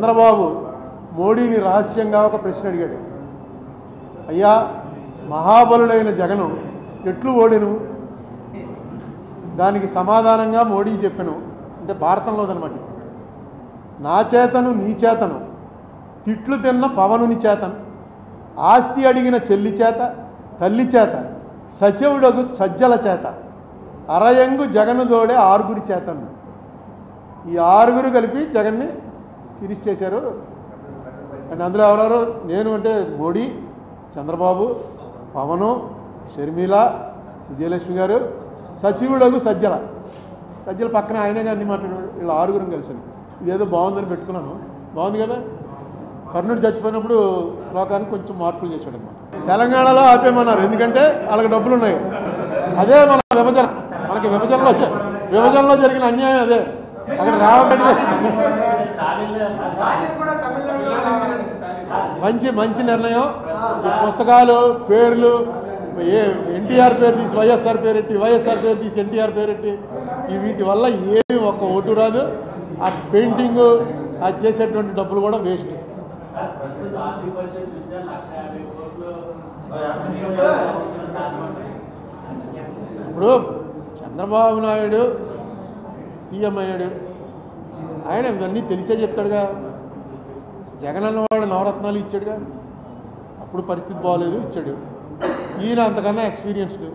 చంద్రబాబు మోడీని రహస్యంగా ఒక ప్రశ్న అడిగాడు. అయ్యా, మహాబలుడైన జగను ఎట్లు ఓడెను? దానికి సమాధానంగా మోడీ చెప్పాను, అంటే భారతంలోదనమాట, నా చేతను నీ చేతను తిట్లు తిన్న పవనుని చేతను ఆస్తి అడిగిన చెల్లి చేత తల్లి చేత సచివుడగు సజ్జల చేత అరయంగు జగను దోడే ఆరుగురి చేతను. ఈ ఆరుగురు కలిపి జగన్ని ఫినిష్ చేశారు. అండ్ అందులో ఎవరెవరు? నేను అంటే మోడీ, చంద్రబాబు, పవను, షర్మిల, విజయలక్ష్మి గారు, సచివుడగు సజ్జల పక్కన ఆయనే అన్ని మాట్లాడాడు. వీళ్ళు ఆరుగురం కలిసింది. ఇదేదో బాగుందని పెట్టుకున్నాను. బాగుంది కదా. కర్ణుడు చచ్చిపోయినప్పుడు శ్లోకానికి కొంచెం మార్పులు చేశాడు అన్నమాట. తెలంగాణలో ఆపేమన్నారు, ఎందుకంటే వాళ్ళకి డబ్బులు ఉన్నాయి. అదే మన విభజన, మనకి విభజనలో జరిగిన అన్యాయం అదే. అక్కడ రావబడి మంచి నిర్ణయం. ఈ పుస్తకాలు పేర్లు ఎన్టీఆర్ పేరు తీసి వైఎస్ఆర్ పేరెట్టి, వైఎస్ఆర్ పేరు తీసి ఎన్టీఆర్ పేరెట్టి, వీటి వల్ల ఏమి ఒక్క ఓటు రాదు. ఆ పెయింటింగ్ అది చేసేటువంటి డబ్బులు కూడా వేస్ట్. ఇప్పుడు చంద్రబాబు నాయుడు సీఎం అయ్యాడు, ఆయన ఇవన్నీ తెలిసే చెప్తాడుగా. జగన్ అన్నవాడు నవరత్నాలు ఇచ్చాడుగా, అప్పుడు పరిస్థితి బాగోలేదు, ఇచ్చాడు. ఈయన అంతకన్నా ఎక్స్పీరియన్స్డ్.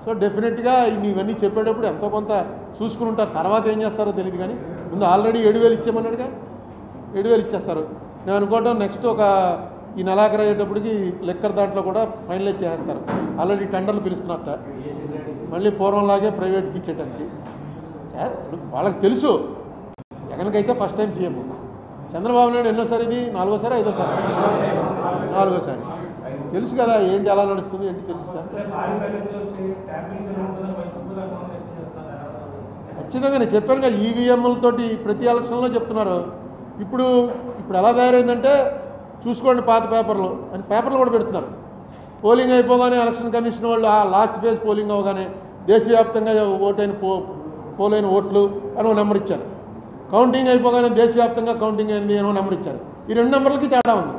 సో డెఫినెట్గా ఇవన్నీ చెప్పేటప్పుడు ఎంతో కొంత చూసుకుని ఉంటారు. తర్వాత ఏం చేస్తారో తెలియదు, కానీ ముందు ఆల్రెడీ 7,000 ఇచ్చామన్నాడుగా, 7,000 ఇచ్చేస్తారు. నేను అనుకోవటం నెక్స్ట్ ఈ నెలాఖరు అయ్యేటప్పటికి లెక్కర్ దాంట్లో కూడా ఫైనలైజ్ చేస్తారు. ఆల్రెడీ టెండర్లు పిలుస్తున్నట్ట, మళ్ళీ పూర్వంలాగే ప్రైవేట్కి ఇచ్చేటానికి. ఇప్పుడు వాళ్ళకి తెలుసు, జగన్కి అయితే first time CM. Chandrababu Naidu ఎన్నోసారి, ఇది 4వసారి 5వసారి 4వసారి. తెలుసు కదా ఏంటి ఎలా నడుస్తుంది, ఏంటి తెలుసు. ఖచ్చితంగా నేను చెప్పాను కదా, ఈవీఎంలతోటి ప్రతి ఎలక్షన్లో చెప్తున్నారు. ఇప్పుడు ఎలా తయారైందంటే చూసుకోండి, పాత పేపర్లు అని పేపర్లు కూడా పెడుతున్నారు. పోలింగ్ అయిపోగానే ఎలక్షన్ కమిషన్ వాళ్ళు ఆ లాస్ట్ ఫేజ్ పోలింగ్ అవగానే దేశవ్యాప్తంగా పోలైన ఓట్లు అని ఒక నెంబర్ ఇచ్చారు. కౌంటింగ్ అయిపోగానే దేశవ్యాప్తంగా కౌంటింగ్ అయింది అని ఒక నెంబర్ ఇచ్చారు. ఈ 2 నెంబర్లకి తేడా ఉంది.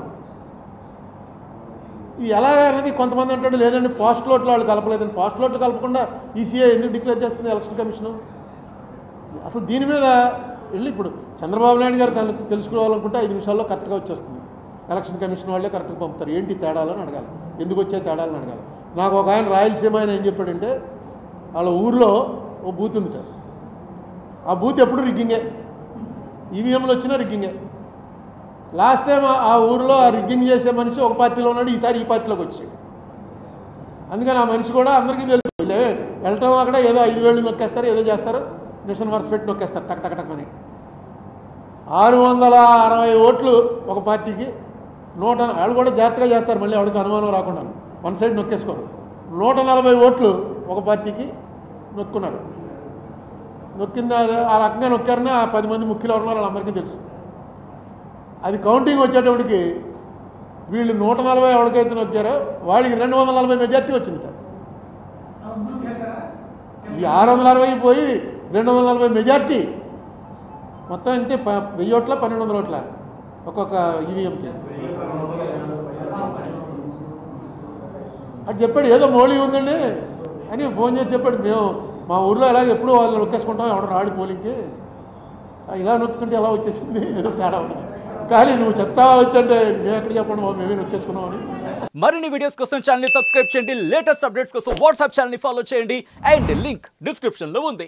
ఇది ఎలా అనేది కొంతమంది అంటాడు, లేదండి పోస్టల్ ఓట్లు వాళ్ళు కలపలేదండి. పోస్టల్ ఓట్లు కలపకుండా ఈసీఐ ఎందుకు డిక్లేర్ చేస్తుంది ఎలక్షన్ కమిషను? అసలు దీని మీద వెళ్ళి ఇప్పుడు చంద్రబాబు నాయుడు గారు తెలుసుకోవాలనుకుంటే 5 నిమిషాల్లో కరెక్ట్గా వచ్చేస్తుంది. ఎలక్షన్ కమిషన్ వాళ్ళే కరెక్ట్గా పంపుతారు. ఏంటి తేడాలని అడగాలి, ఎందుకు వచ్చే తేడాలని అడగాలి. నాకు ఒక ఆయన రాయలసీమ ఆయన ఏం చెప్పాడంటే, వాళ్ళ ఊర్లో ఓ బూత్ ఉంది. ఆ బూత్ ఎప్పుడు రిగ్గింగే, ఈవీఎంలు వచ్చినా రిగ్గింగే. లాస్ట్ టైం ఆ ఊరిలో ఆ రిగ్గింగ్ చేసే మనిషి ఒక పార్టీలో ఉన్నాడు, ఈసారి ఈ పార్టీలోకి వచ్చాడు. అందుకని ఆ మనిషి కూడా అందరికీ తెలుసు. వెళ్ళటం అక్కడ ఏదో 5,000 నొక్కేస్తారు, ఏదో చేస్తారు, మిషన్ వర్స్ పెట్టి నొక్కేస్తారు టక్ అని. 660 ఓట్లు ఒక పార్టీకి, వాళ్ళు కూడా జాగ్రత్తగా చేస్తారు, మళ్ళీ ఎవరికి అనుమానం రాకుండా వన్ సైడ్ నొక్కేసుకోరు. 140 ఓట్లు ఒక పార్టీకి నొక్కున్నారు. నొక్కింది ఆ రకంగా నొక్కారని ఆ 10 మంది ముఖ్యులు ఎవరున్నారు వాళ్ళందరికీ తెలుసు. అది కౌంటింగ్ వచ్చేటప్పటికి వీళ్ళు 140 ఎవరికైతే నొక్కారో వాడికి 240 మెజార్టీ వచ్చింది. ఈ 660 పోయి 240 మెజార్టీ మొత్తం అంటే 1000 ఓట్ల 1,200 ఓట్ల ఒక్కొక్క ఈవీఎంకి. అది చెప్పాడు, ఏదో మోడీ ఉందండి అని ఫోన్ చేసి చెప్పాడు. మేము మా ఊర్లో ఎలాగ ఎప్పుడు వాళ్ళు నొక్కేసుకుంటాం, ఎవడు రాడు పోలింగ్కి, ఇలా నొక్కుతుంటే ఎలా వచ్చేసింది, ఏదో తేడా ఉంది. కానీ నువ్వు చెప్తావా వచ్చంటే మేము ఎక్కడ చెప్పండి, మేమే నొక్కేసుకున్నాం అని. మరిన్ని వీడియోస్ కోసం ఛానల్ ని సబ్స్క్రైబ్ చేయండి, లేటెస్ట్ అప్డేట్స్ కోసం వాట్సాప్ ఛానల్ ని ఫాలో చేయండి, అండ్ లింక్ డిస్క్రిప్షన్ లో ఉంది.